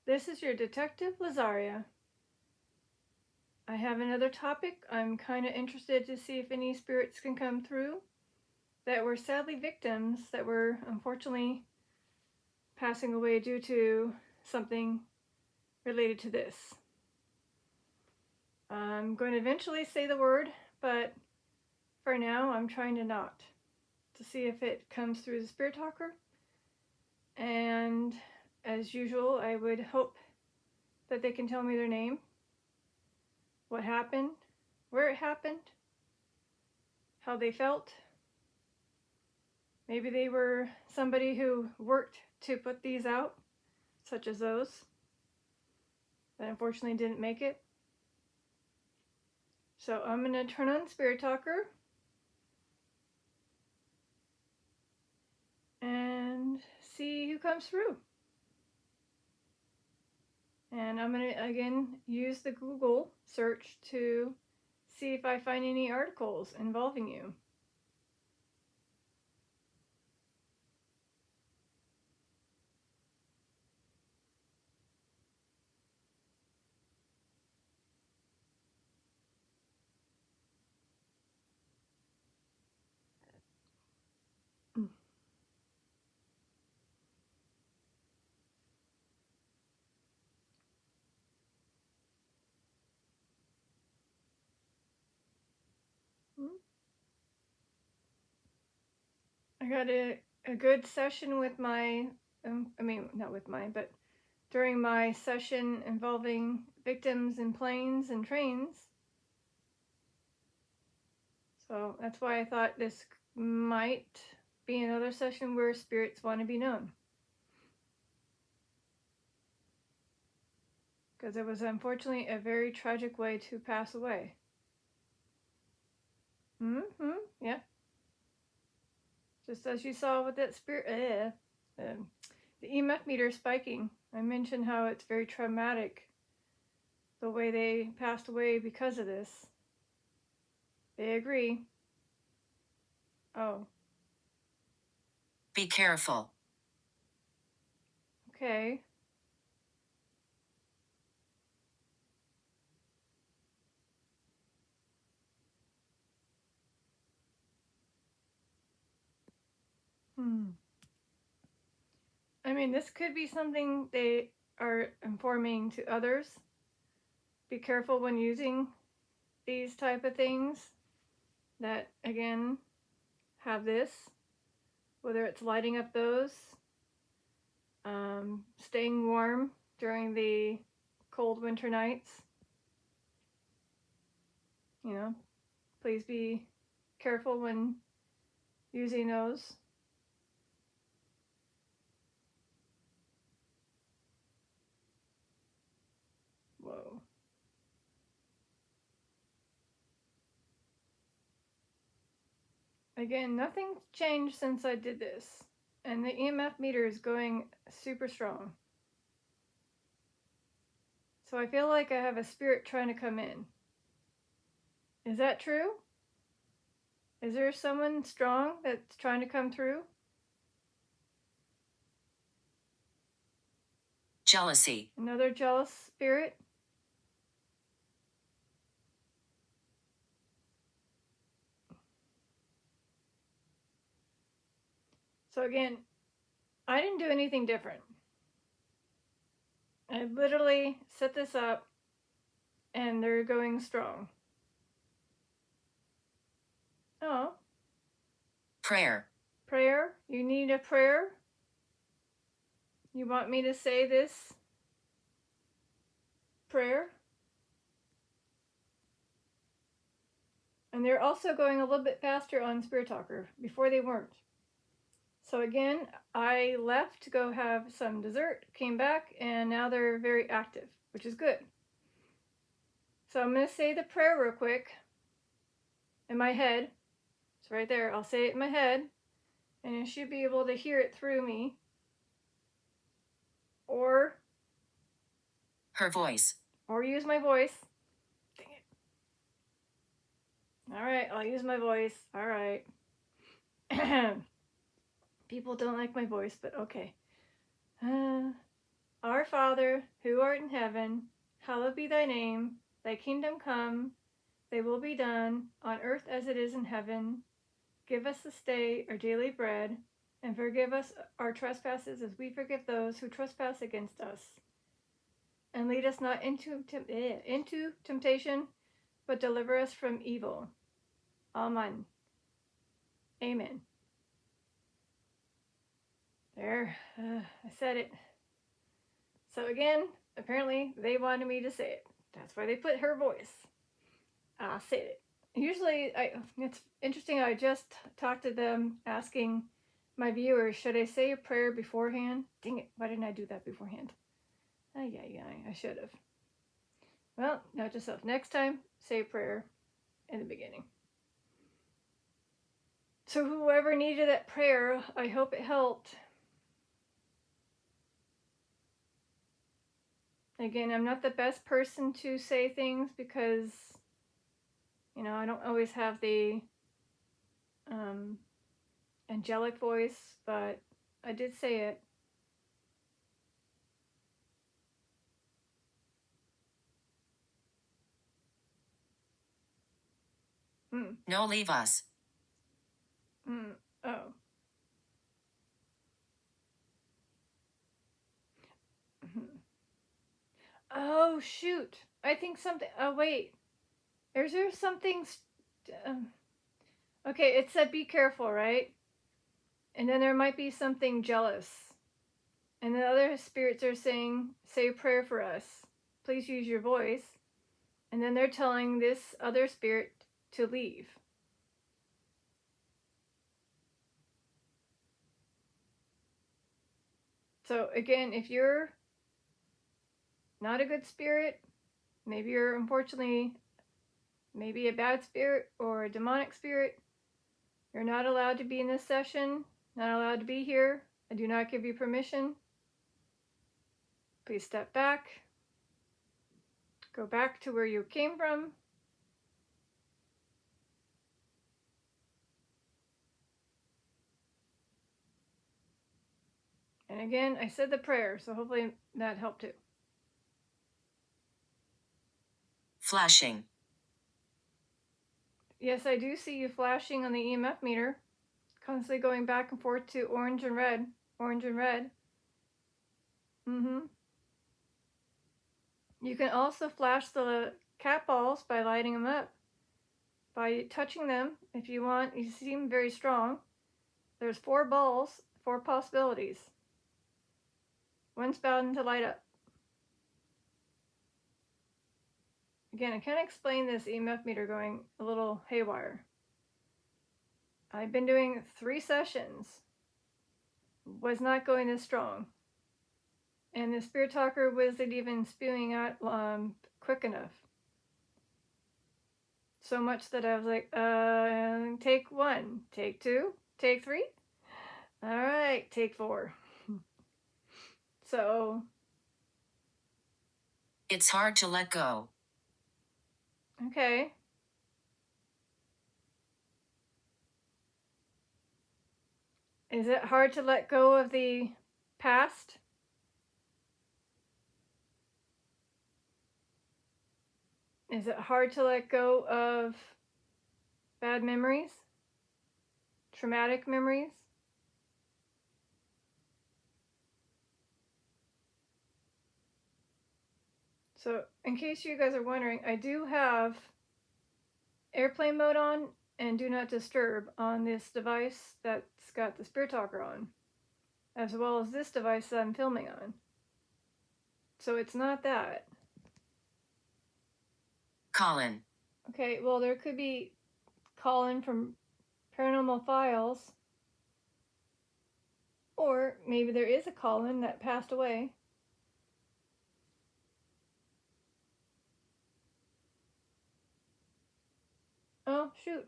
This is your Detective Lazaria. I have another topic. I'm kind of interested to see if any spirits can come through that were sadly victims that were unfortunately passing away due to something related to this. I'm going to eventually say the word, but for now I'm trying to not, to see if it comes through the spirit talker. And as usual, I would hope that they can tell me their name, what happened, where it happened, how they felt. Maybe they were somebody who worked to put these out, such as those that unfortunately didn't make it. So I'm going to turn on Spirit Talker and see who comes through. And I'm going to again use the Google search to see if I find any articles involving you. I got a good session with my, not with mine, but during my session involving victims in planes and trains. So that's why I thought this might be another session where spirits want to be known. Because it was unfortunately a very tragic way to pass away. Yeah. Just as you saw with that spirit, the EMF meter spiking. I mentioned how it's very traumatic, the way they passed away because of this. They agree. Oh. Be careful. Okay. I mean, this could be something they are informing to others. Be careful when using these type of things that, again, have this, whether it's lighting up those, staying warm during the cold winter nights. You know, please be careful when using those. Whoa. Again, nothing's changed since I did this. And the EMF meter is going super strong. So I feel like I have a spirit trying to come in. Is that true? Is there someone strong that's trying to come through? Jealousy. Another jealous spirit? So again, I didn't do anything different. I literally set this up and they're going strong. Oh. Prayer. Prayer? You need a prayer? You want me to say this prayer? And they're also going a little bit faster on Spirit Talker. Before they weren't. So again, I left to go have some dessert, came back, and now they're very active, which is good. So I'm going to say the prayer real quick in my head. It's right there. I'll say it in my head, and you should be able to hear it through me. Or her voice. Or use my voice. Dang it. Alright, I'll use my voice. Alright. People don't like my voice, but okay. Our Our Father, who art in heaven, hallowed be thy name. Thy kingdom come, thy will be done, on earth as it is in heaven. Give us this day our daily bread, and forgive us our trespasses as we forgive those who trespass against us. And lead us not into temptation, but deliver us from evil. Amen. Amen. There, I said it. So again, apparently they wanted me to say it. That's why they put her voice. I said it. Usually, it's interesting. I just talked to them asking my viewers, should I say a prayer beforehand? Dang it, why didn't I do that beforehand? Yeah, I should have. Well, note to self. Next time, say a prayer in the beginning. So whoever needed that prayer, I hope it helped. Again, I'm not the best person to say things because, I don't always have the angelic voice, but I did say it. No, leave us. Oh. Oh, shoot. I think something. Oh, wait. Is there something. Okay, it said be careful, right? And then there might be something jealous. And the other spirits are saying, say a prayer for us. Please use your voice. And then they're telling this other spirit to leave. So again, if you're not a good spirit, maybe you're unfortunately maybe a bad spirit or a demonic spirit, you're not allowed to be in this session, not allowed to be here. I do not give you permission. Please step back. Go back to where you came from. And again, I said the prayer, so hopefully that helped too. Flashing. Yes, I do see you flashing on the EMF meter, constantly going back and forth to orange and red, orange and red. You can also flash the cat balls by lighting them up. By touching them, if you want, you seem very strong. There's 4 balls, 4 possibilities. One's bound to light up. Again, I can't explain this EMF meter going a little haywire. I've been doing 3 sessions. Was not going this strong. And the spirit talker wasn't even spewing out quick enough. So much that I was like, take 1, take 2, take 3. All right, take 4. So. It's hard to let go. Okay. Is it hard to let go of the past? Is it hard to let go of bad memories? Traumatic memories? So, in case you guys are wondering, I do have airplane mode on and do not disturb on this device that's got the Spirit Talker on, as well as this device that I'm filming on. So it's not that. Colin. Okay, well, there could be Colin from Paranormal Files, or maybe there is a Colin that passed away. Oh, shoot.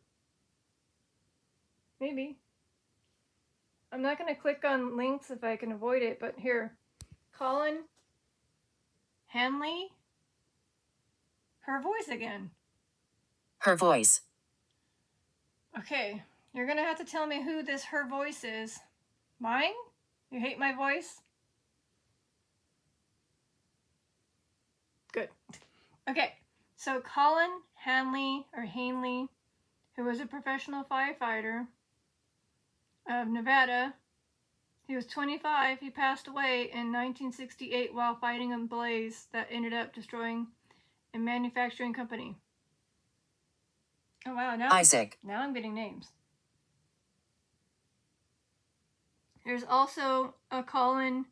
Maybe. I'm not going to click on links if I can avoid it, but here. Colin Hanley. Her voice again. Her voice. Okay, you're going to have to tell me who this her voice is. Mine? You hate my voice? Good. Okay, so Colin Hanley, who was a professional firefighter of Nevada, he was 25. He passed away in 1968 while fighting a blaze that ended up destroying a manufacturing company. Oh wow, now I'm getting names. There's also a Colin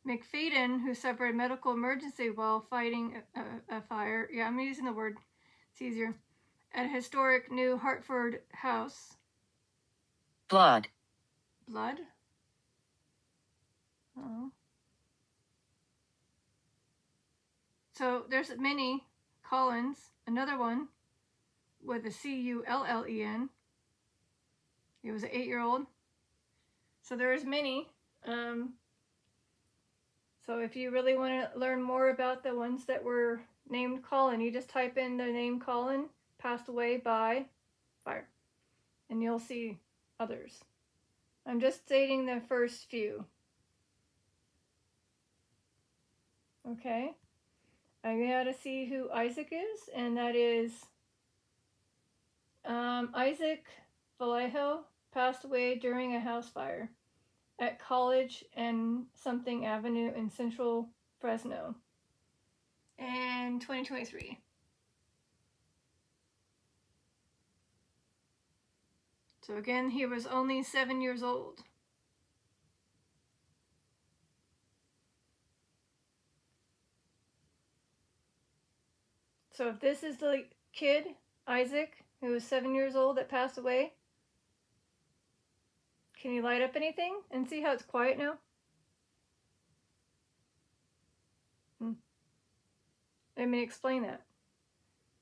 McFadden who suffered a medical emergency while fighting a fire. Yeah, I'm using the word, it's easier. At a historic New Hartford house. Blood. Blood? Oh. So there's many Collins, another one with a Cullen. He was an 8-year-old. So there's many. So if you really want to learn more about the ones that were named Colin, you just type in the name Colin, passed away by fire, and you'll see others. I'm just stating the first few. Okay. I gotta see who Isaac is, and that is Isaac Vallejo passed away during a house fire at College and Something Avenue in Central Fresno in 2023. So again, he was only 7 years old. So if this is the kid, Isaac, who was 7 years old that passed away, can you light up anything and see how it's quiet now? Let me explain that.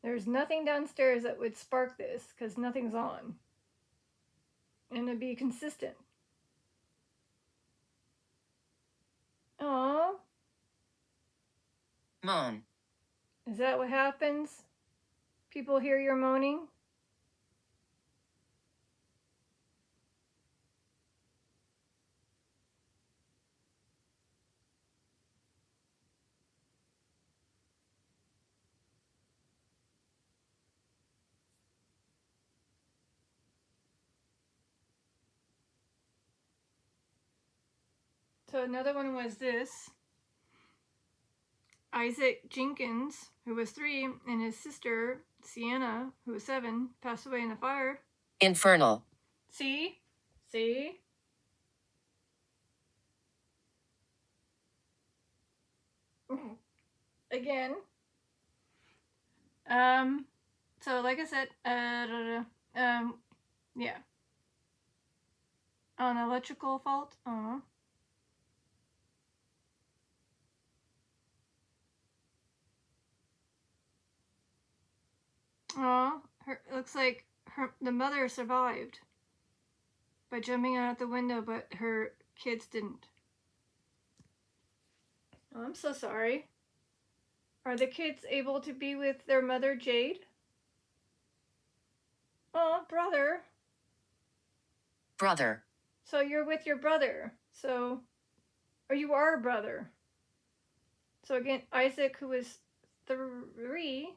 There's nothing downstairs that would spark this because nothing's on. And it'd be consistent. Aww. Moan. Is that what happens? People hear your moaning? So another one was this. Isaac Jenkins, who was 3, and his sister, Sienna, who was 7, passed away in the fire. Infernal. See? See? Again. So like I said, yeah. An electrical fault. It looks like the mother survived by jumping out the window, but her kids didn't. Oh, I'm so sorry. Are the kids able to be with their mother, Jade? Oh, brother. Brother. So you're with your brother. Or you are a brother. So again, Isaac, who is 3,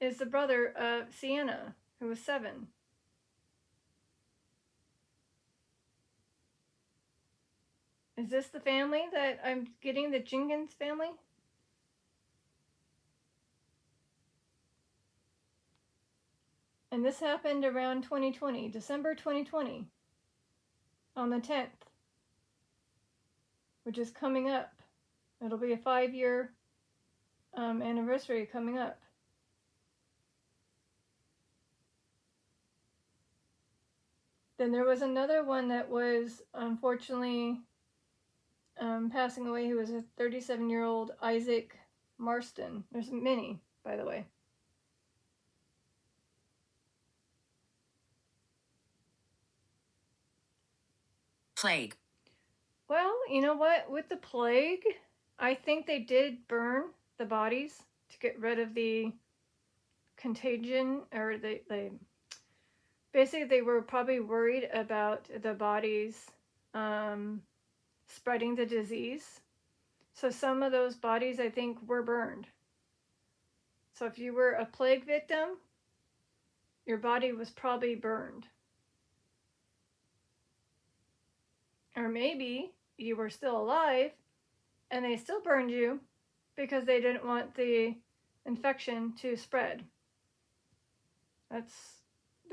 is the brother of Sienna, who was 7. Is this the family that I'm getting, the Jenkins family? And this happened around 2020, December 2020, on the 10th, which is coming up. It'll be a 5-year anniversary coming up. Then there was another one that was unfortunately passing away, who was a 37-year-old Isaac Marston. There's many, by the way. Plague. Well, you know what? With the plague, I think they did burn the bodies to get rid of the contagion, or basically they were probably worried about the bodies spreading the disease. So some of those bodies, I think, were burned. So if you were a plague victim, your body was probably burned. Or maybe you were still alive and they still burned you because they didn't want the infection to spread. That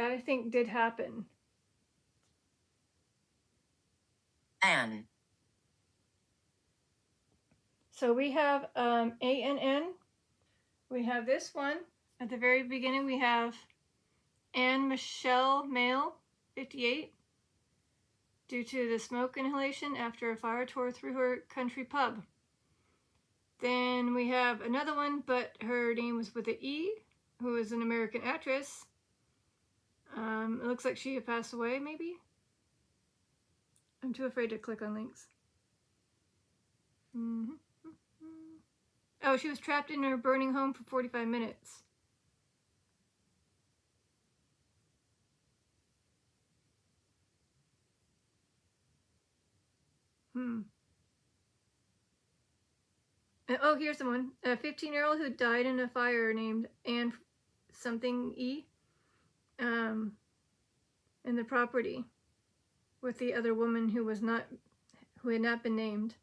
I think did happen. Ann. So we have ANN. We have this one. At the very beginning, we have Anne Michelle Male, 58, due to the smoke inhalation after a fire tore through her country pub. Then we have another one, but her name was with an E, who is an American actress. It looks like she had passed away, maybe? I'm too afraid to click on links. Mm-hmm. Oh, she was trapped in her burning home for 45 minutes. Oh, here's the one. A 15-year-old who died in a fire named Anne something E in the property with the other woman who had not been named.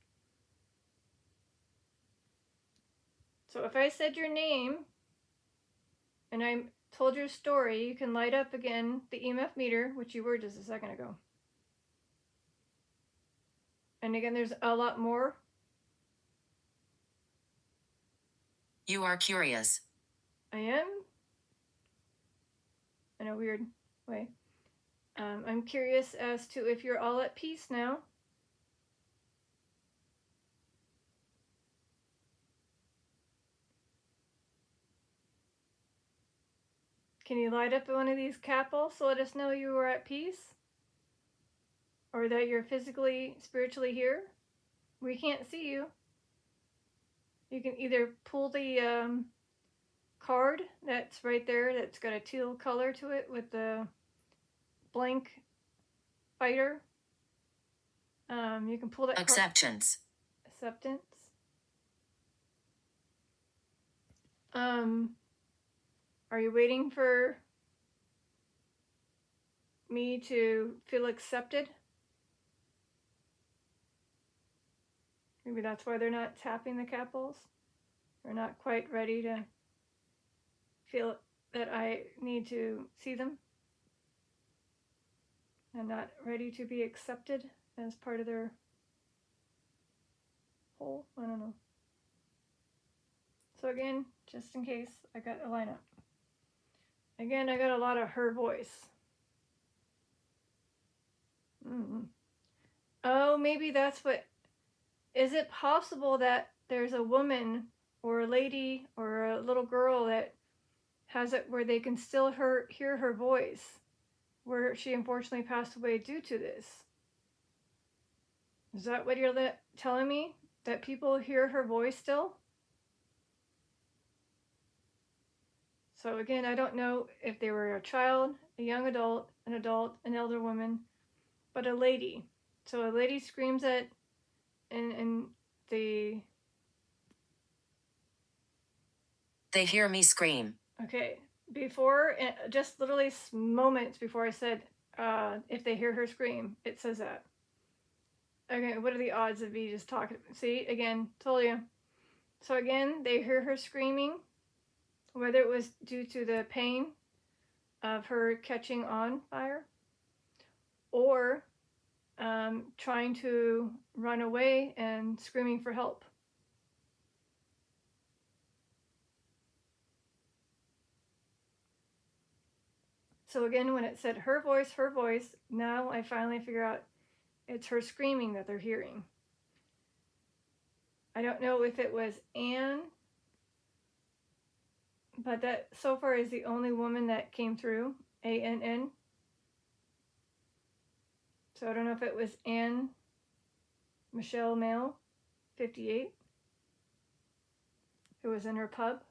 So if I said your name and I told your story, you can light up again the EMF meter, which you were just a second ago. And again, there's a lot more. You are curious. I am. In a weird way. I'm curious as to if you're all at peace now. Can you light up one of these capsules to let us know you are at peace? Or that you're physically, spiritually here? We can't see you. You can either pull the card that's right there that's got a teal color to it with the blank fighter. You can pull that Acceptance. Acceptance. Are you waiting for me to feel accepted? Maybe that's why they're not tapping the capsules. They're not quite ready to feel that I need to see them. And not ready to be accepted as part of their whole. I don't know. So again, just in case, I got a lineup. Again, I got a lot of her voice. Oh, maybe that's what... Is it possible that there's a woman or a lady or a little girl that has it where they can still hear her voice, where she unfortunately passed away due to this? Is that what you're telling me? That people hear her voice still? So again, I don't know if they were a child, a young adult, an elder woman, but a lady. So a lady screams at and the... They hear me scream. Okay, before, just literally moments before I said, if they hear her scream, it says that. Okay, what are the odds of me just talking? See, again, told you. So again, they hear her screaming, whether it was due to the pain of her catching on fire, or trying to run away and screaming for help. So again, when it said her voice, now I finally figure out it's her screaming that they're hearing. I don't know if it was Anne, but that so far is the only woman that came through, ANN. So I don't know if it was Anne Michelle Male, 58, who was in her pub.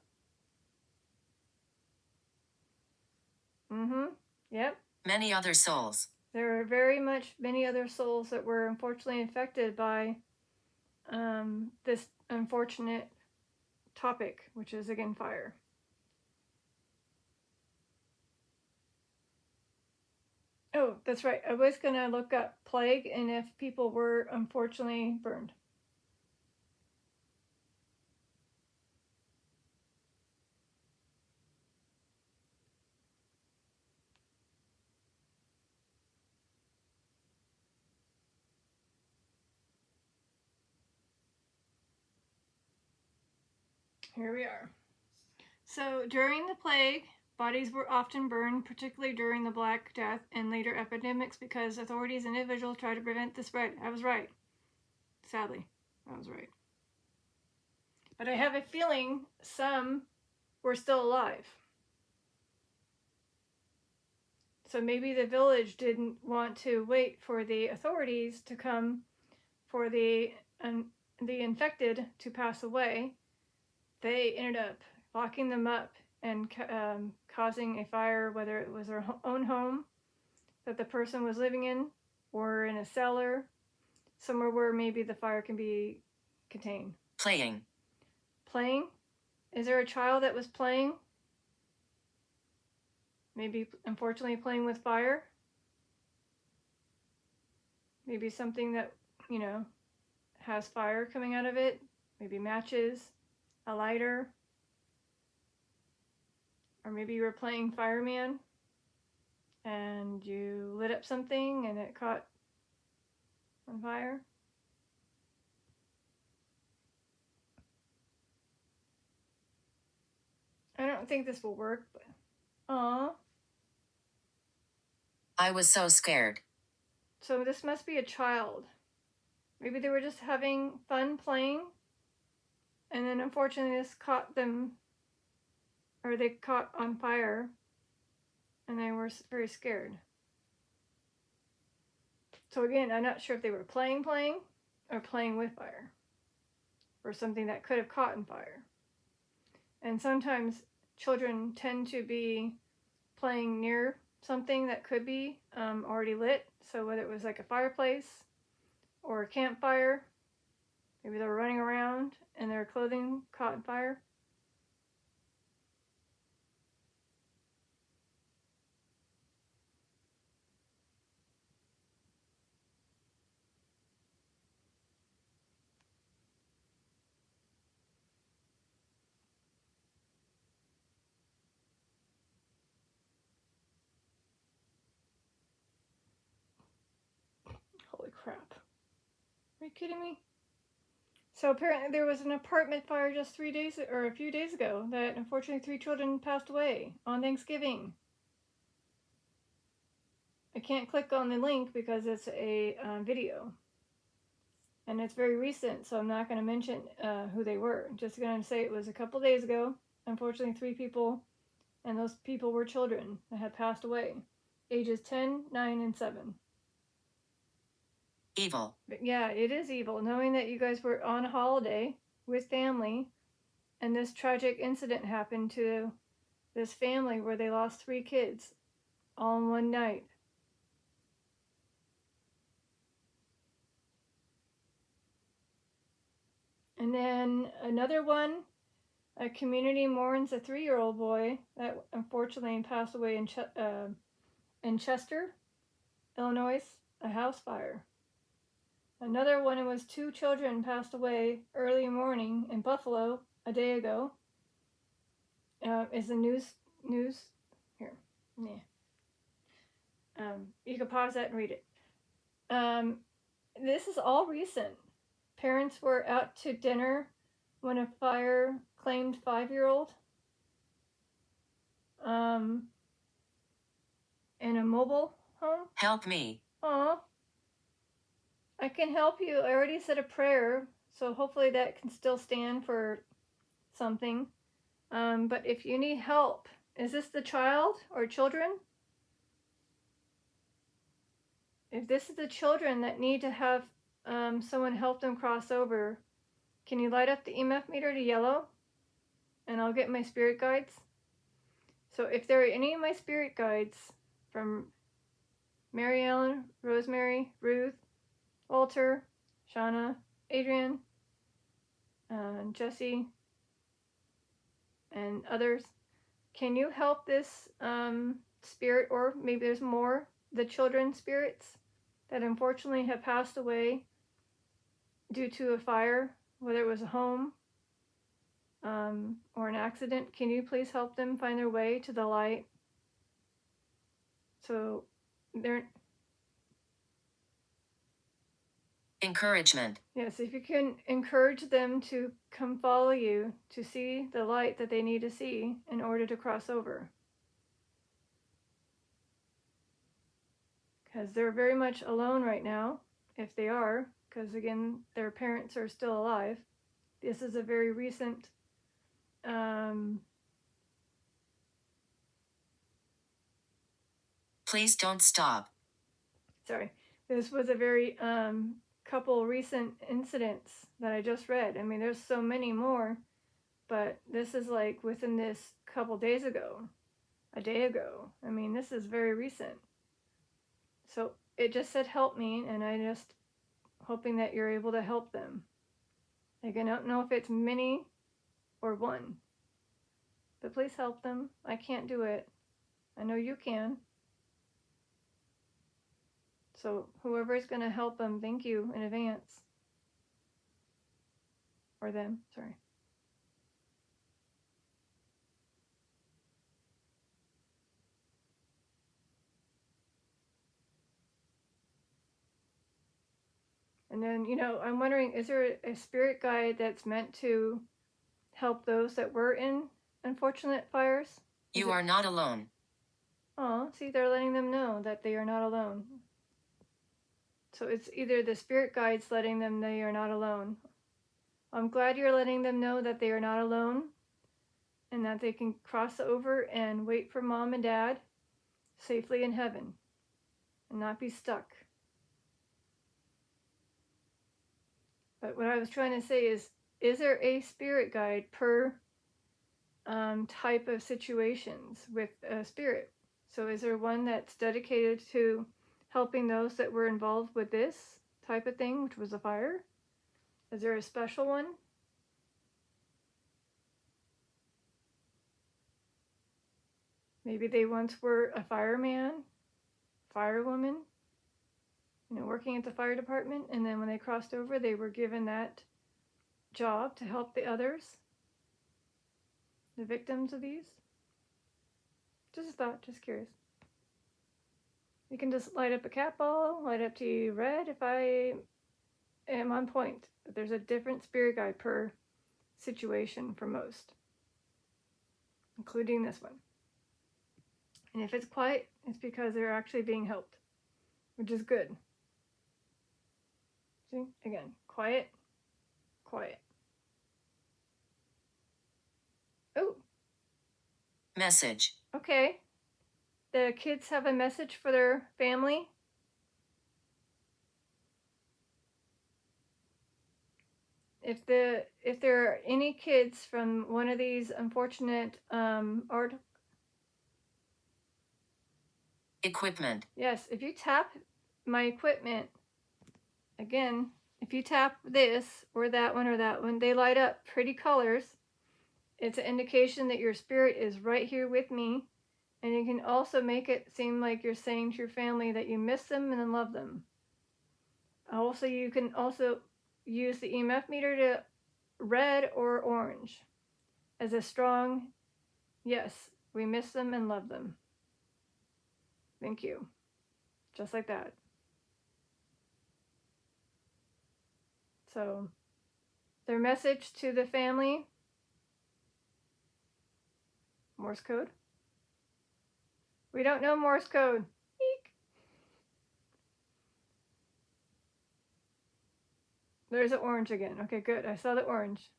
Yep. Many other souls. There are very much many other souls that were unfortunately infected by this unfortunate topic, which is again fire. Oh, that's right. I was going to look up plague and if people were unfortunately burned. Here we are. So during the plague, bodies were often burned, particularly during the Black Death and later epidemics, because authorities and individuals tried to prevent the spread. I was right. Sadly, I was right. But I have a feeling some were still alive. So maybe the village didn't want to wait for the authorities to come for the infected to pass away. They ended up locking them up and causing a fire, whether it was their own home that the person was living in or in a cellar, somewhere where maybe the fire can be contained. Playing. Playing? Is there a child that was playing? Maybe, unfortunately, playing with fire? Maybe something that, has fire coming out of it. Maybe matches, a lighter. Or maybe you were playing fireman and you lit up something and it caught on fire. I don't think this will work, but I was so scared. So this must be a child. Maybe they were just having fun playing, and then unfortunately this caught them, or they caught on fire, and they were very scared. So again, I'm not sure if they were playing, or playing with fire, or something that could have caught on fire. And sometimes children tend to be playing near something that could be already lit. So whether it was like a fireplace or a campfire, maybe they were running around and their clothing caught on fire. Holy crap. Are you kidding me? So apparently there was an apartment fire just a few days ago that unfortunately 3 children passed away on Thanksgiving. I can't click on the link because it's a video. And it's very recent, so I'm not going to mention who they were. I'm just going to say it was a couple days ago. Unfortunately, 3 people, and those people were children that had passed away, ages 10, 9, and 7. Evil. But yeah, it is evil, knowing that you guys were on holiday with family, and this tragic incident happened to this family where they lost 3 kids all in one night. And then another one, a community mourns a 3-year-old boy that unfortunately passed away in Chester, Illinois, a house fire. Another one was 2 children passed away early morning in Buffalo a day ago. Is the news here? Yeah. You can pause that and read it. This is all recent. Parents were out to dinner when a fire claimed 5-year-old in a mobile home. Help me. Aw. I can help you. I already said a prayer, so hopefully that can still stand for something. But if you need help, is this the child or children? If this is the children that need to have someone help them cross over, can you light up the EMF meter to yellow? And I'll get my spirit guides. So if there are any of my spirit guides from Mary Ellen, Rosemary, Ruth, Walter, Shauna, Adrian, Jesse, and others, can you help this spirit, or maybe there's more the children's spirits that unfortunately have passed away due to a fire, whether it was a home or an accident. Can you please help them find their way to the light? So they're... Encouragement. Yes, if you can encourage them to come follow you to see the light that they need to see in order to cross over. Because they're very much alone right now, if they are, because again, their parents are still alive. This is a very recent Please don't stop. sorry. This was a very couple recent incidents that I just read. I mean, there's so many more, but this is like within this couple days ago, a day ago. I mean, this is very recent. So it just said help me, and I just hoping that you're able to help them. Like, I don't know if it's many or one, but please help them. I can't do it. I know you can. So whoever's going to help them, thank you in advance. Or them, sorry. And then, I'm wondering, is there a spirit guide that's meant to help those that were in unfortunate fires? You are not alone. Oh, see, they're letting them know that they are not alone. So it's either the spirit guides letting them know they are not alone. I'm glad you're letting them know that they are not alone and that they can cross over and wait for mom and dad safely in heaven and not be stuck. But what I was trying to say is there a spirit guide per type of situations with a spirit? So is there one that's dedicated to helping those that were involved with this type of thing, which was a fire? Is there a special one? Maybe they once were a fireman, firewoman, working at the fire department, and then when they crossed over, they were given that job to help the others, the victims of these. Just a thought, just curious. You can just light up a cat ball, light up to red if I am on point. But there's a different spirit guide per situation for most, including this one. And if it's quiet, it's because they're actually being helped, which is good. See, again, quiet, quiet. Oh. Message. Okay. The kids have a message for their family. If there are any kids from one of these unfortunate art equipment. Yes, if you tap my equipment, again, if you tap this or that one, they light up pretty colors. It's an indication that your spirit is right here with me. And you can also make it seem like you're saying to your family that you miss them and love them. Also, you can also use the EMF meter to red or orange as a strong, yes, we miss them and love them. Thank you. Just like that. So, their message to the family, Morse code. We don't know Morse code. Eek. There's an orange again. Okay, good. I saw the orange.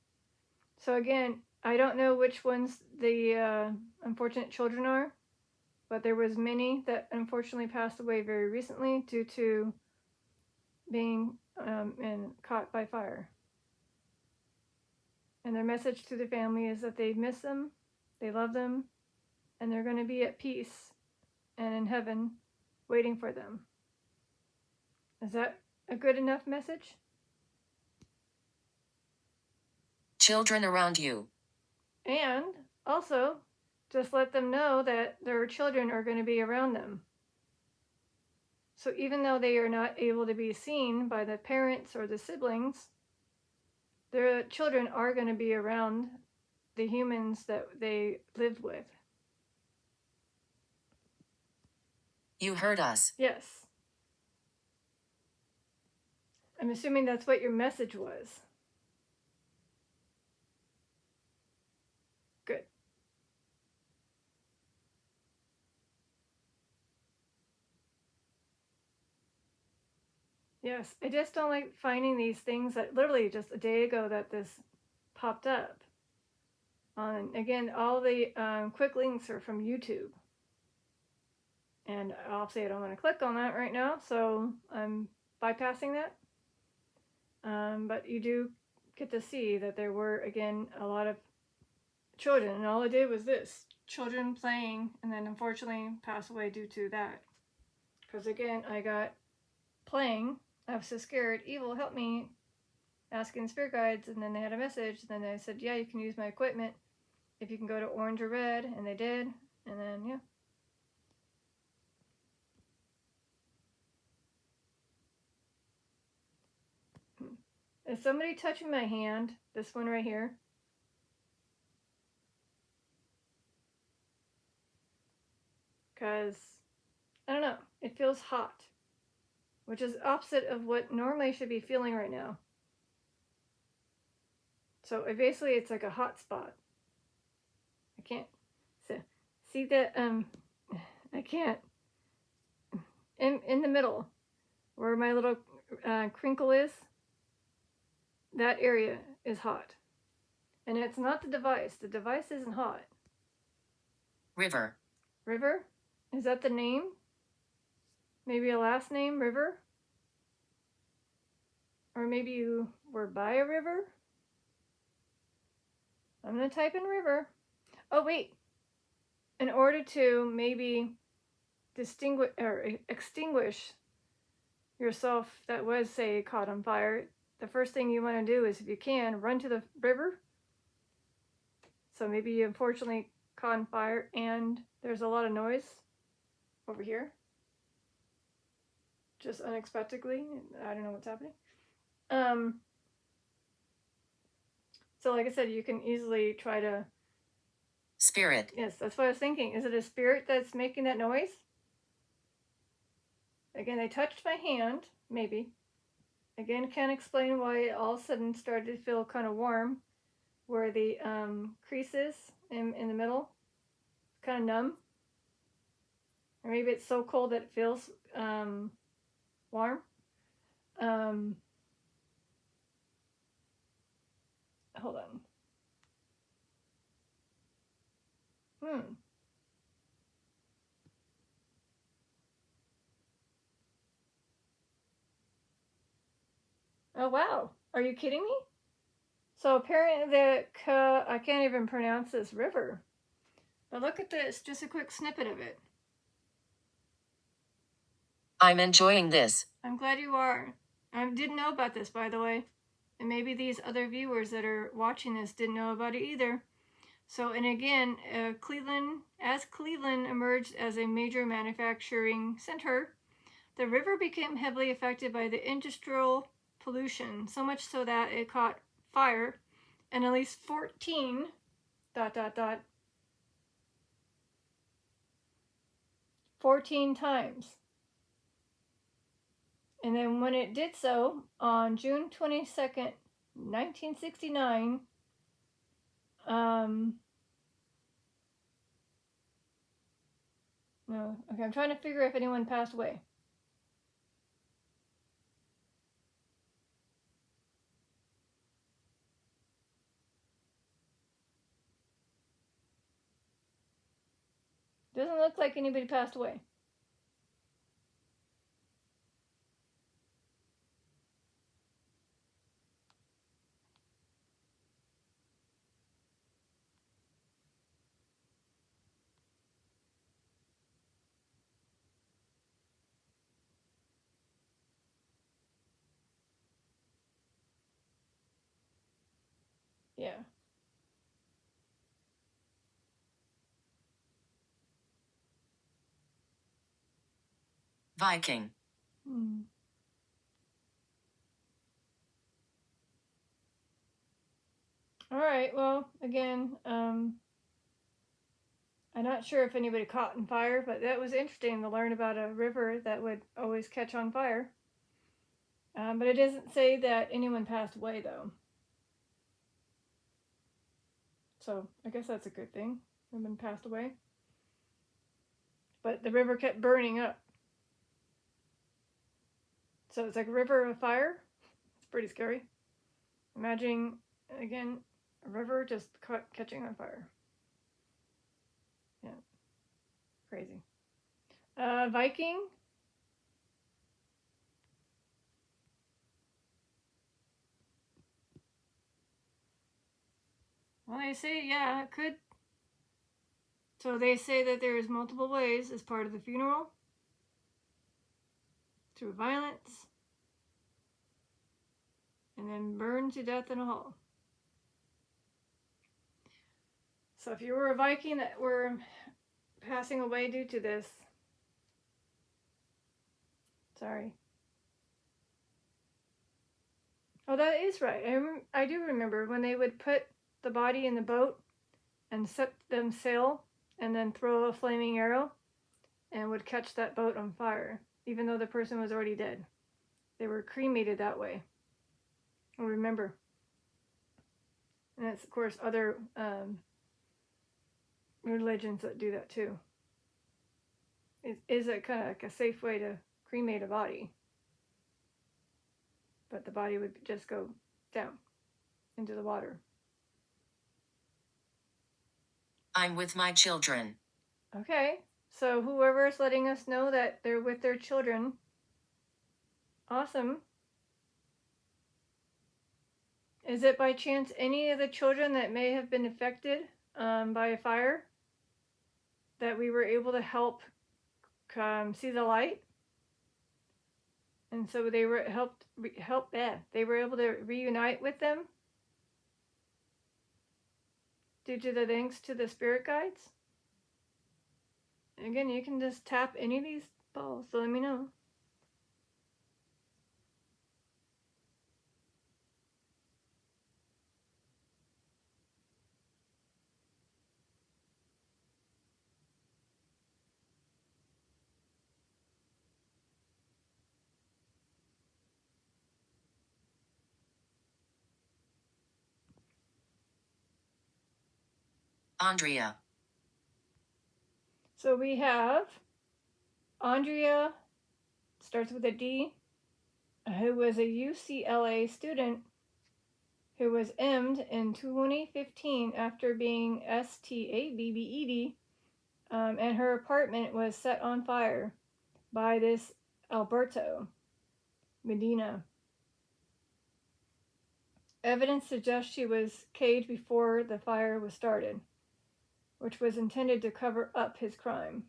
So again, I don't know which ones the unfortunate children are, but there was many that unfortunately passed away very recently due to being caught by fire. And their message to the family is that they miss them, they love them, and they're going to be at peace and in heaven waiting for them. Is that a good enough message? Children around you. And also, just let them know that their children are going to be around them. So even though they are not able to be seen by the parents or the siblings, their children are going to be around the humans that they lived with. You heard us. Yes. I'm assuming that's what your message was. Good. Yes, I just don't like finding these things that literally just a day ago that this popped up. Again, all the quick links are from YouTube. And obviously I don't want to click on that right now, so I'm bypassing that. But you do get to see that there were, again, a lot of children, and all it did was this: children playing, and then unfortunately passed away due to that. Because again, I got playing, I was so scared, evil, help me, asking spirit guides, and then they had a message, and then I said, yeah, you can use my equipment if you can go to orange or red, and they did, and then, yeah. Is somebody touching my hand? This one right here? Because, I don't know, it feels hot, which is opposite of what normally I should be feeling right now. So basically it's like a hot spot. I can't see that, I can't. In the middle, where my little crinkle is, that area is hot. And it's not the device. The device isn't hot. River. River? Is that the name? Maybe a last name, River? Or maybe you were by a river? I'm going to type in river. Oh, wait. In order to maybe distinguish or extinguish yourself that was, say, caught on fire, the first thing you want to do is, if you can, run to the river. So maybe you unfortunately caught on fire and there's a lot of noise over here. Just unexpectedly. I don't know what's happening. So like I said, you can easily try to... Spirit. Yes, that's what I was thinking. Is it a spirit that's making that noise? Again, they touched my hand, maybe. Again, can't explain why it all of a sudden started to feel kind of warm, where the creases in the middle, kind of numb. Or maybe it's so cold that it feels warm. Hold on. Oh, wow. Are you kidding me? So apparently I can't even pronounce this river. But look at this, just a quick snippet of it. I'm enjoying this. I'm glad you are. I didn't know about this, by the way. And maybe these other viewers that are watching this didn't know about it either. So, and again, Cleveland emerged as a major manufacturing center, the river became heavily affected by the industrial pollution, so much so that it caught fire, and at least 14 ... 14 times. And then when it did so, on June 22nd, 1969, no, okay, I'm trying to figure if anyone passed away. Doesn't look like anybody passed away. Yeah. Viking. Hmm. All right. Well, again, I'm not sure if anybody caught in fire, but that was interesting to learn about a river that would always catch on fire. But it doesn't say that anyone passed away, though. So I guess that's a good thing. No one passed away. But the river kept burning up. So it's like a river of fire. It's pretty scary. Imagining, again, a river just catching on fire. Yeah. Crazy. Viking. Well, they say, yeah, it could. So they say that there's multiple ways as part of the funeral. Through violence. And then burned to death in a hall. So if you were a Viking that were passing away due to this, sorry. Oh, that is right. I do remember when they would put the body in the boat and set them sail and then throw a flaming arrow and would catch that boat on fire, even though the person was already dead. They were cremated that way. I remember. And it's, of course, other religions that do that too. It is a kind of like a safe way to cremate a body. But the body would just go down into the water. I'm with my children. Okay, so whoever's letting us know that they're with their children, awesome. Is it by chance any of the children that may have been affected by a fire that we were able to help see the light? And so they were they were able to reunite with them due to the thanks to the spirit guides. Again, you can just tap any of these balls, so let me know. Andrea. So we have Andrea, starts with a D, who was a UCLA student who was M'd in 2015 after being STABBED, and her apartment was set on fire by this Alberto Medina. Evidence suggests she was caged before the fire was started, which was intended to cover up his crime.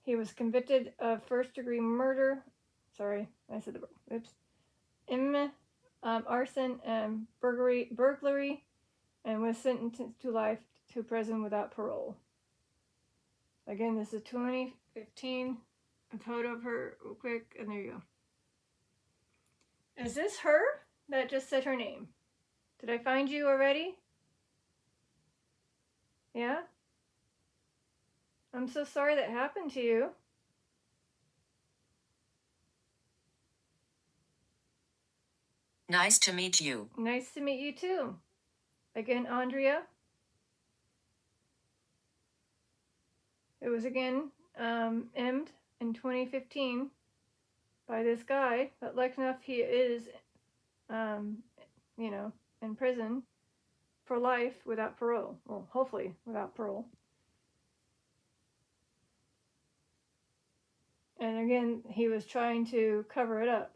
He was convicted of first-degree murder. Sorry, I said the word. Oops. Arson and burglary, and was sentenced to life to prison without parole. Again, this is 2015. A photo of her real quick, and there you go. Is this her that just said her name? Did I find you already? Yeah? I'm so sorry that happened to you. Nice to meet you. Nice to meet you too. Again, Andrea. It was again M'd in 2015 by this guy, but lucky enough he is, in prison for life without parole. Well, hopefully without parole. And again, he was trying to cover it up,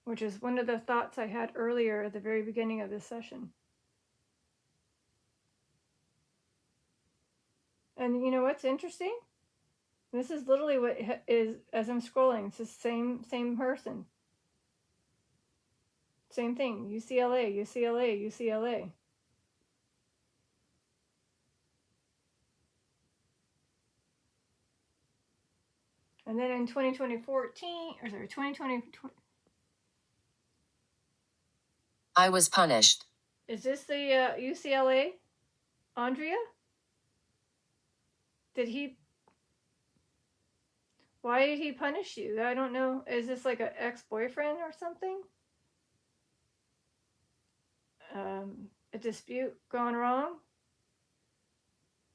which is one of the thoughts I had earlier at the very beginning of this session. And you know what's interesting? This is literally what is, as I'm scrolling, it's the same person. Same thing, UCLA, UCLA, UCLA. And then in 2020, I was punished. is this the UCLA? Andrea? Why did he punish you? I don't know. Is this like an ex-boyfriend or something? A dispute gone wrong?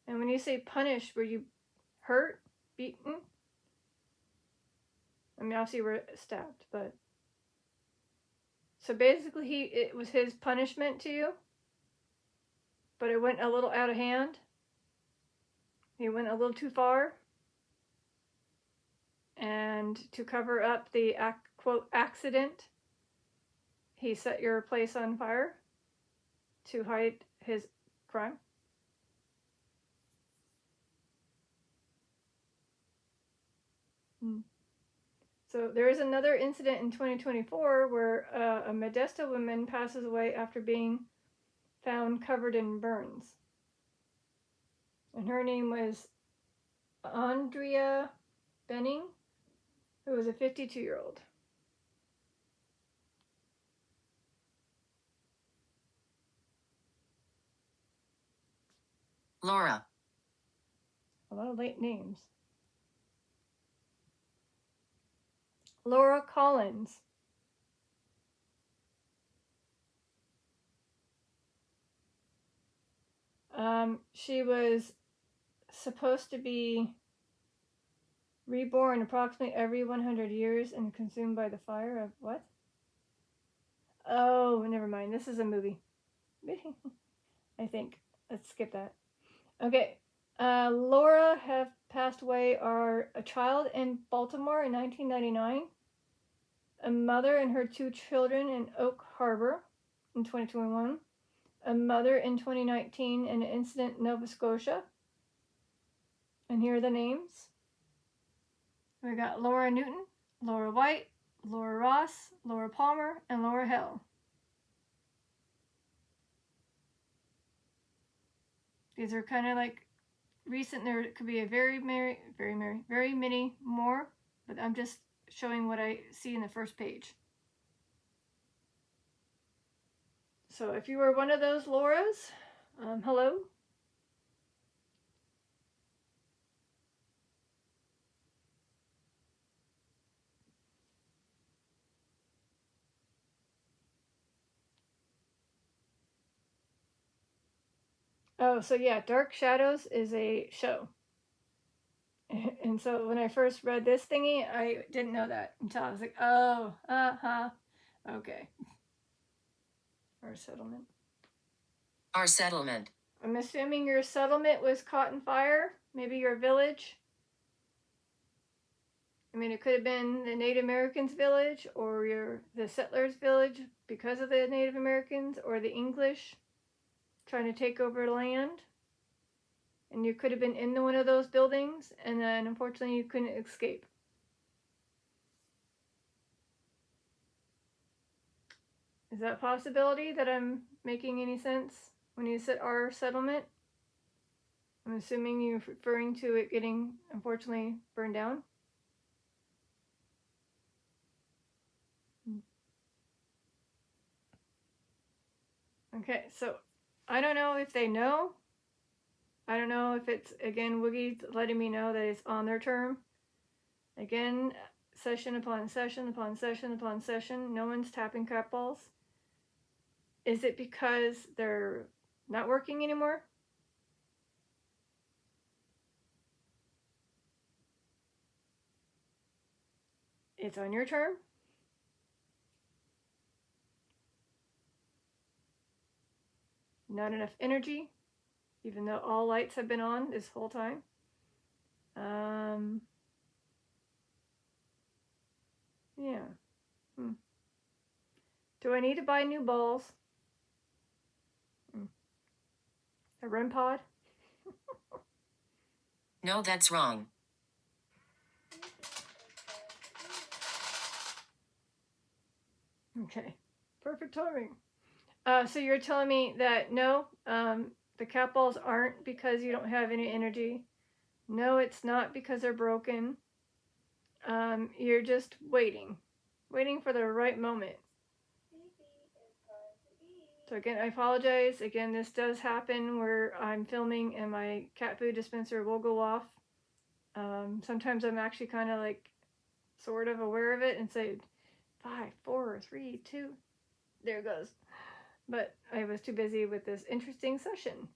And when you say punished, were you hurt, beaten? I mean, obviously you were stabbed, but... So basically it was his punishment to you? But it went a little out of hand? He went a little too far? And to cover up the, quote, accident, he set your place on fire to hide his crime? So there is another incident in 2024 where a Modesto woman passes away after being found covered in burns. And her name was Andrea Benning, who was a 52-year-old. Laura. A lot of late names. Laura Collins. She was supposed to be reborn approximately every 100 years and consumed by the fire of what? Oh, never mind. This is a movie. I think. Let's skip that. Okay. Laura have passed away are a child in Baltimore in 1999, a mother and her 2 children in Oak Harbor in 2021, a mother in 2019 in an incident in Nova Scotia. And here are the names. We got Laura Newton, Laura White, Laura Ross, Laura Palmer, and Laura Hill. These are kind of like recent. There could be a very many more, but I'm just showing what I see in the first page. So if you were one of those Lauras, hello. Oh, so yeah, Dark Shadows is a show. And so when I first read this thingy, I didn't know that until I was like, oh, okay. Our settlement. Our settlement. I'm assuming your settlement was caught in fire. Maybe your village. I mean, it could have been the Native Americans' village or the settlers' village because of the Native Americans or the English trying to take over land. And you could have been in one of those buildings, and then unfortunately you couldn't escape. Is that a possibility that I'm making any sense when you said our settlement? I'm assuming you're referring to it getting, unfortunately, burned down. Okay, so I don't know if they know. I don't know if it's, again, Woogie letting me know that it's on their term. Again, session upon session upon session upon session. No one's tapping cat balls. Is it because they're not working anymore? It's on your term? Not enough energy, even though all lights have been on this whole time. Yeah. Do I need to buy new balls? A REM pod? No, that's wrong. Okay. Perfect timing. So you're telling me that no, the cat balls aren't because you don't have any energy. No, it's not because they're broken. You're just waiting for the right moment. So again, I apologize. Again, this does happen where I'm filming and my cat food dispenser will go off. Sometimes I'm actually kind of like sort of aware of it and say 5, 4, 3, 2. There it goes. But I was too busy with this interesting session.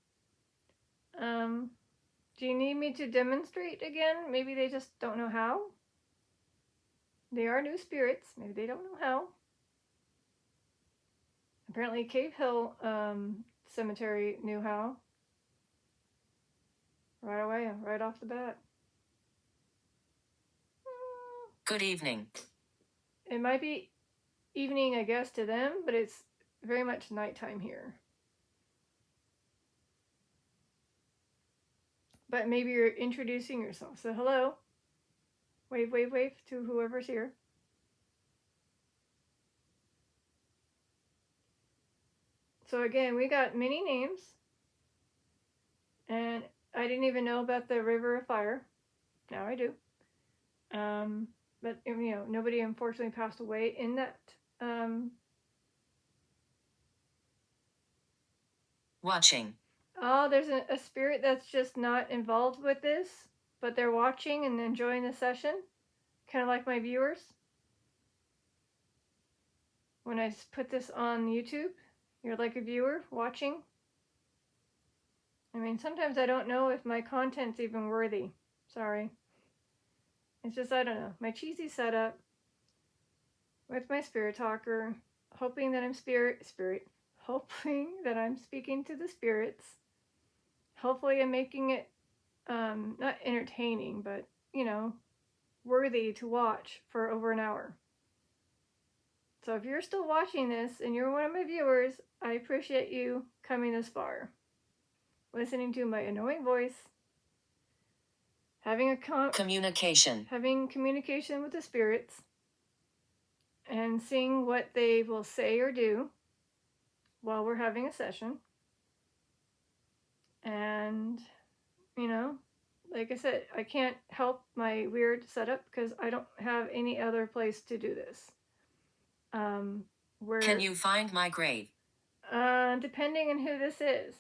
Do you need me to demonstrate again? Maybe they just don't know how. They are new spirits. Maybe they don't know how. Apparently Cave Hill Cemetery knew how. Right away, right off the bat. Good evening. It might be evening, I guess, to them, but it's very much nighttime here. But maybe you're introducing yourself. So hello. Wave, wave, wave to whoever's here. So again, we got many names. And I didn't even know about the River of Fire. Now I do. But you know, nobody unfortunately passed away in that. Watching. Oh, there's a spirit that's just not involved with this, but they're watching and enjoying the session, kind of like my viewers. When I put this on YouTube, you're like a viewer watching. I mean, sometimes I don't know if my content's even worthy. Sorry. It's just, I don't know. My cheesy setup with my spirit talker, hoping that I'm hoping that I'm speaking to the spirits. Hopefully I'm making it not entertaining, but you know, worthy to watch for over an hour. So if you're still watching this and you're one of my viewers, I appreciate you coming this far, listening to my annoying voice, having communication with the spirits, and seeing what they will say or do while we're having a session. And you know, like I said, I can't help my weird setup because I don't have any other place to do this. Can you find my grave? Depending on who this is,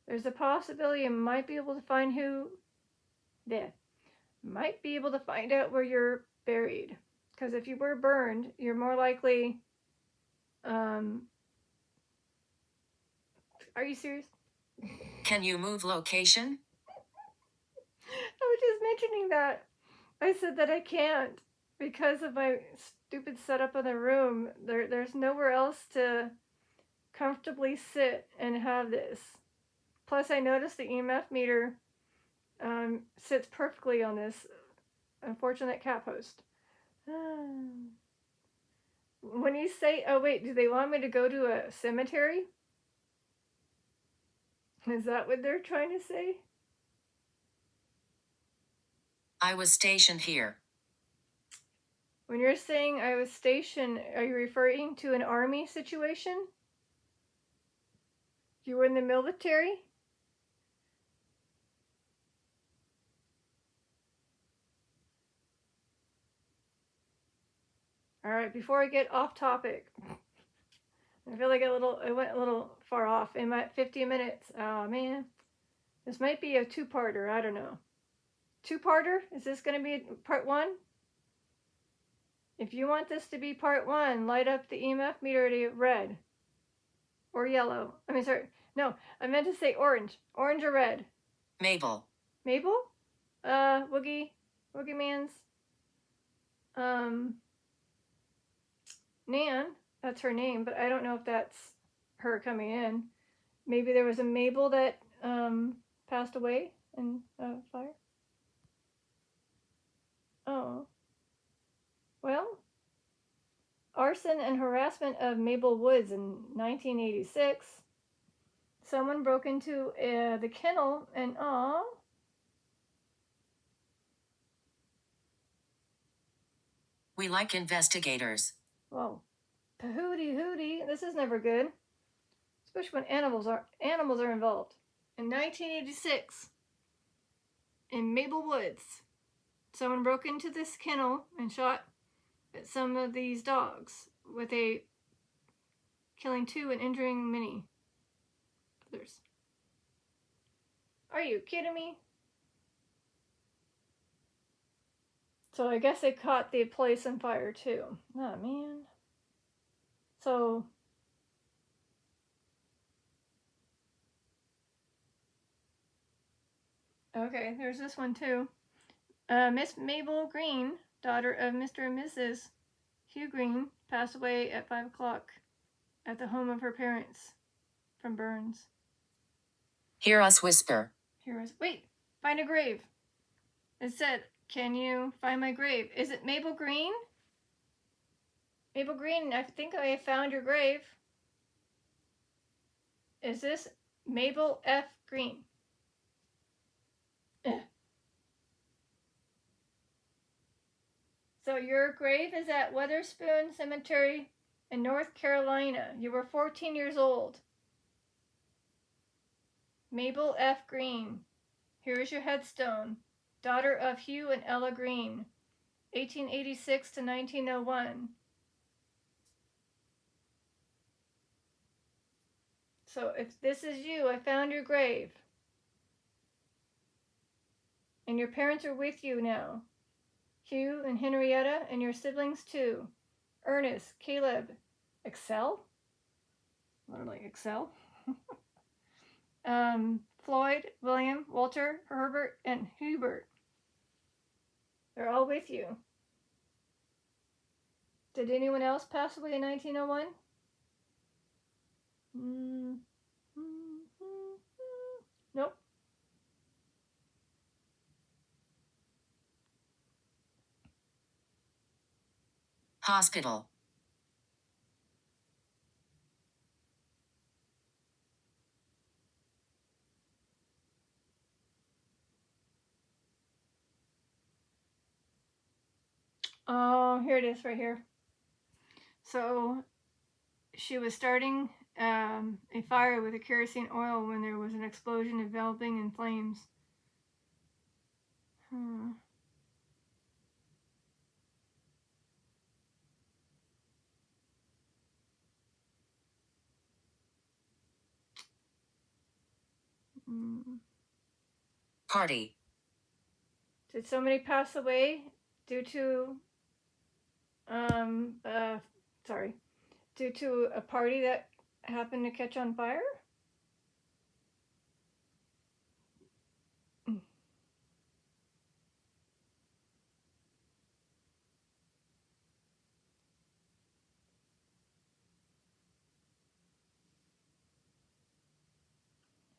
there's a possibility you might be able to find might be able to find out where you're buried. Because if you were burned, you're more likely. Are you serious? Can you move location? I was just mentioning that. I said that I can't because of my stupid setup in the room. There's nowhere else to comfortably sit and have this. Plus, I noticed the EMF meter sits perfectly on this unfortunate cat post. When you say, oh wait, do they want me to go to a cemetery? Is that what they're trying to say? I was stationed here. When you're saying I was stationed, are you referring to an army situation? You were in the military? All right, before I get off topic, I feel like I went a little far off. Am I at 50 minutes? Oh man, this might be a two-parter. I don't know. Two-parter? Is this going to be part one? If you want this to be part one, light up the EMF meter to red or yellow. I mean, sorry. No, I meant to say orange. Orange or red? Mabel. Mabel? Woogie Man's. Nan, that's her name, but I don't know if that's her coming in. Maybe there was a Mabel that passed away in a fire. Oh. Well, arson and harassment of Mabel Woods in 1986. Someone broke into the kennel and We like investigators. whoa, hooty, this is never good. Especially when animals are involved. In 1986, in Mabel Woods, Someone broke into this kennel and shot at some of these dogs, killing 2 and injuring many others. Are you kidding me? So I guess they caught the place on fire too. Oh man. So okay, there's this one too. Miss Mabel Green, daughter of Mr. and Mrs. Hugh Green, passed away at 5 o'clock at the home of her parents from burns. Hear us whisper. Wait, find a grave. It said, can you find my grave? Is it Mabel Green? Mabel Green, I think I found your grave. Is this Mabel F. Green? So your grave is at Weatherspoon Cemetery in North Carolina. You were 14 years old. Mabel F. Green. Here is your headstone. Daughter of Hugh and Ella Green, 1886 to 1901. So if this is you, I found your grave. And your parents are with you now. Hugh and Henrietta and your siblings too. Ernest, Caleb, Excel? What, like Excel? Floyd, William, Walter, Herbert, and Hubert. They're all with you. Did anyone else pass away in 1901? Nope. Hospital. Oh, here it is right here. So she was starting a fire with a kerosene oil when there was an explosion enveloping in flames. 嗯 Party. Did somebody pass away due to due to a party that happened to catch on fire?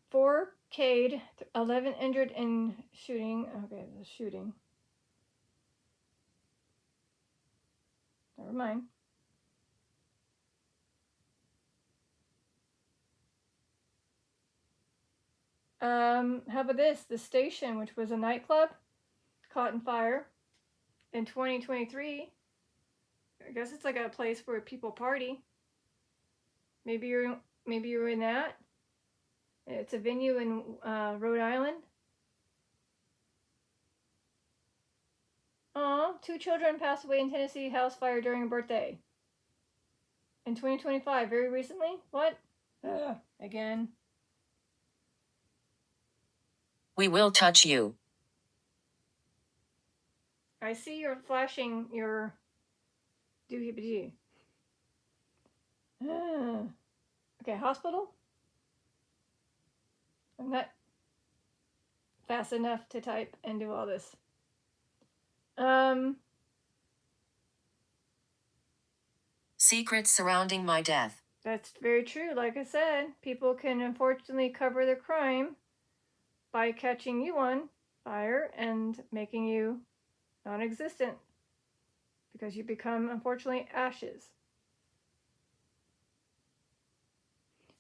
Four Cade, 11 injured in shooting. Okay, the shooting. Never mind. How about this? The Station, which was a nightclub, caught in fire in 2023. I guess it's like a place where people party. Maybe you're in that. It's a venue in Rhode Island. Aw, 2 children passed away in Tennessee house fire during a birthday. In 2025, very recently? What? Again. We will touch you. I see you're flashing your doohickey. Okay, hospital? I'm not fast enough to type and do all this. Secrets surrounding my death. That's very true. Like I said, people can unfortunately cover their crime by catching you on fire and making you non-existent because you become, unfortunately, ashes.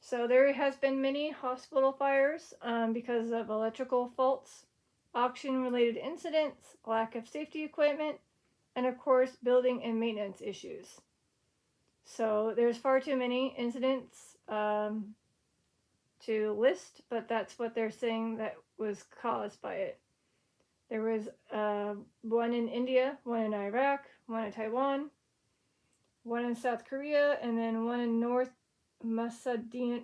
So there has been many hospital fires because of electrical faults, auction-related incidents, lack of safety equipment, and of course, building and maintenance issues. So there's far too many incidents to list, but that's what they're saying that was caused by it. There was one in India, one in Iraq, one in Taiwan, one in South Korea, and then one in North Macedonia.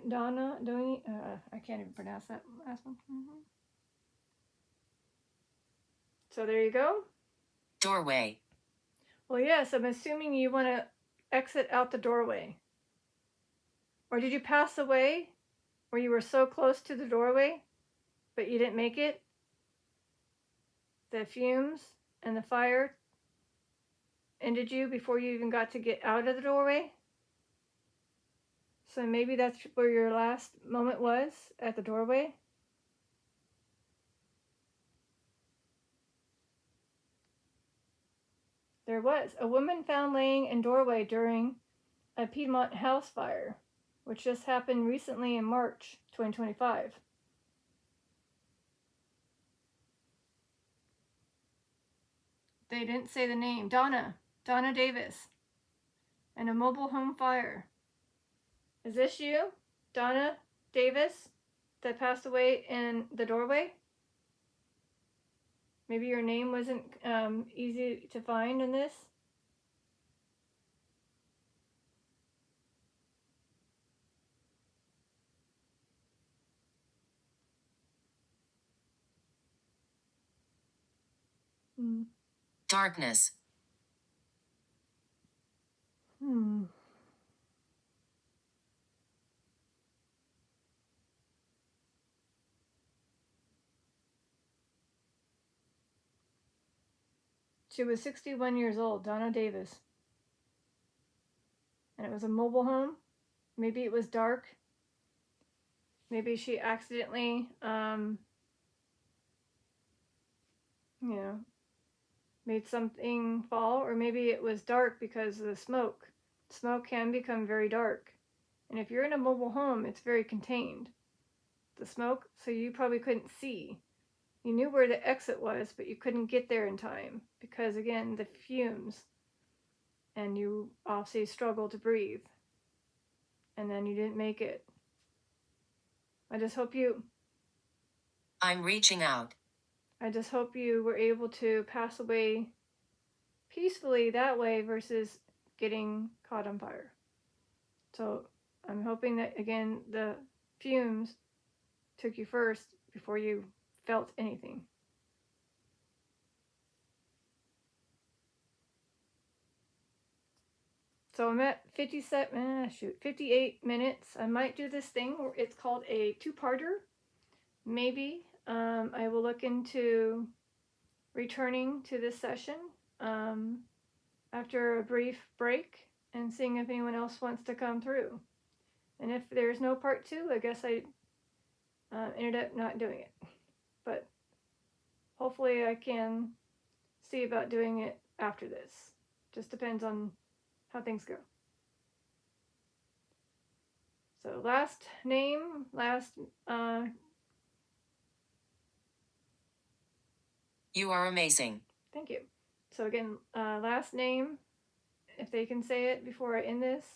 I can't even pronounce that last one. So there you go. Doorway. Well, yes, I'm assuming you want to exit out the doorway. Or did you pass away where you were so close to the doorway, but you didn't make it? The fumes and the fire ended you before you even got to get out of the doorway? So maybe that's where your last moment was, at the doorway? There was a woman found laying in doorway during a Piedmont house fire, which just happened recently in March 2025. They didn't say the name. Donna Davis, and a mobile home fire. Is this you, Donna Davis, that passed away in the doorway? Maybe your name wasn't easy to find in this. Darkness. She was 61 years old, Donna Davis. And it was a mobile home. Maybe it was dark. Maybe she accidentally, made something fall, or maybe it was dark because of the smoke. Smoke can become very dark. And if you're in a mobile home, it's very contained, the smoke, so you probably couldn't see. You knew where the exit was, but you couldn't get there in time because, again, the fumes, and you obviously struggled to breathe, and then you didn't make it. I just hope you were able to pass away peacefully that way versus getting caught on fire. So I'm hoping that, again, the fumes took you first before you felt anything. So I'm at 58 minutes. I might do this thing where it's called a two-parter. Maybe I will look into returning to this session after a brief break and seeing if anyone else wants to come through. And if there's no part 2, I guess I ended up not doing it. But hopefully I can see about doing it after this. Just depends on how things go. So last name, You are amazing. Thank you. So again, last name, if they can say it before I end this.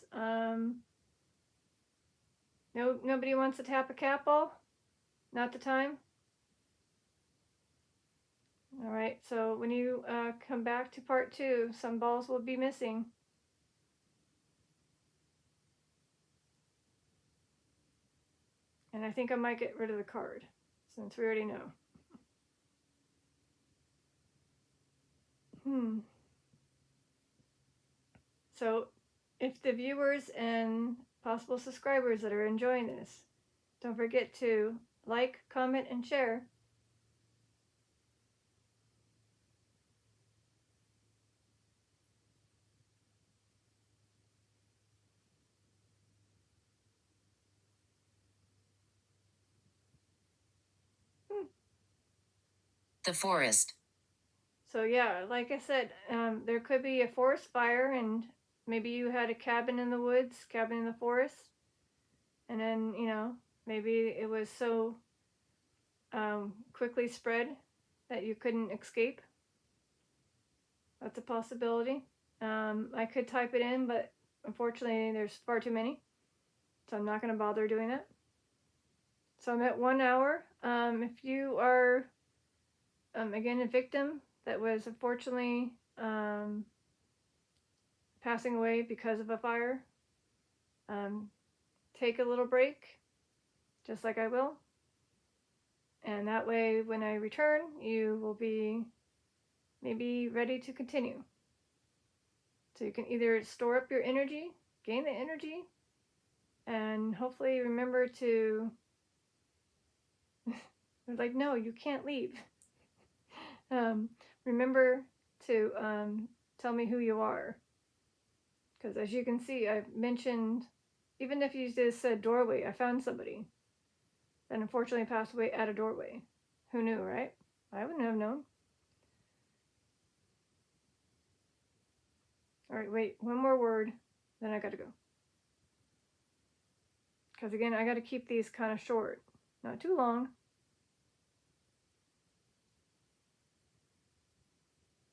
Nobody wants to tap a cat ball? Not the time? All right, so when you come back to part 2, some balls will be missing. And I think I might get rid of the card, since we already know. So if the viewers and possible subscribers that are enjoying this, don't forget to like, comment, and share. The forest. So yeah, like I said, there could be a forest fire, and maybe you had a cabin in the woods, cabin in the forest, and then, maybe it was so quickly spread that you couldn't escape. That's a possibility. I could type it in, but unfortunately there's far too many, so I'm not going to bother doing that. So I'm at 1 hour. If you are again, a victim that was unfortunately passing away because of a fire. Take a little break, just like I will. And that way, when I return, you will be maybe ready to continue. So you can either store up your energy, gain the energy, and hopefully remember to, like, no, you can't leave. Remember to tell me who you are. Because as you can see, I've mentioned, even if you just said doorway, I found somebody that unfortunately passed away at a doorway. Who knew, right? I wouldn't have known. All right, wait, one more word, then I gotta go. Because again, I gotta keep these kind of short, not too long.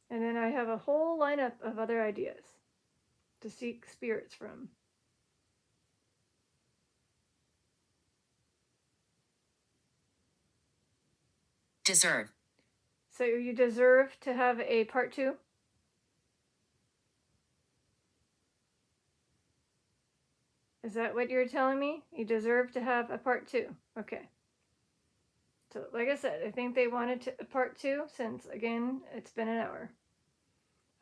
And then I have a whole lineup of other ideas to seek spirits from. Deserve. So you deserve to have a part 2? Is that what you're telling me? You deserve to have a part 2. Okay. So, like I said, I think they wanted a part 2 since, again, it's been an hour.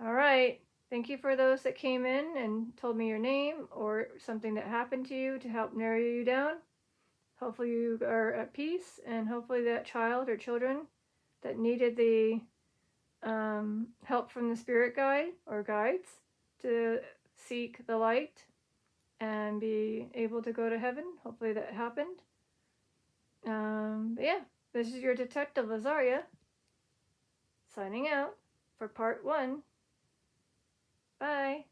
All right. Thank you for those that came in and told me your name or something that happened to you to help narrow you down. Hopefully you are at peace, and hopefully that child or children that needed the help from the spirit guide or guides to seek the light and be able to go to heaven. Hopefully that happened. But yeah, this is your Detective Lazaria signing out for part 1. Bye.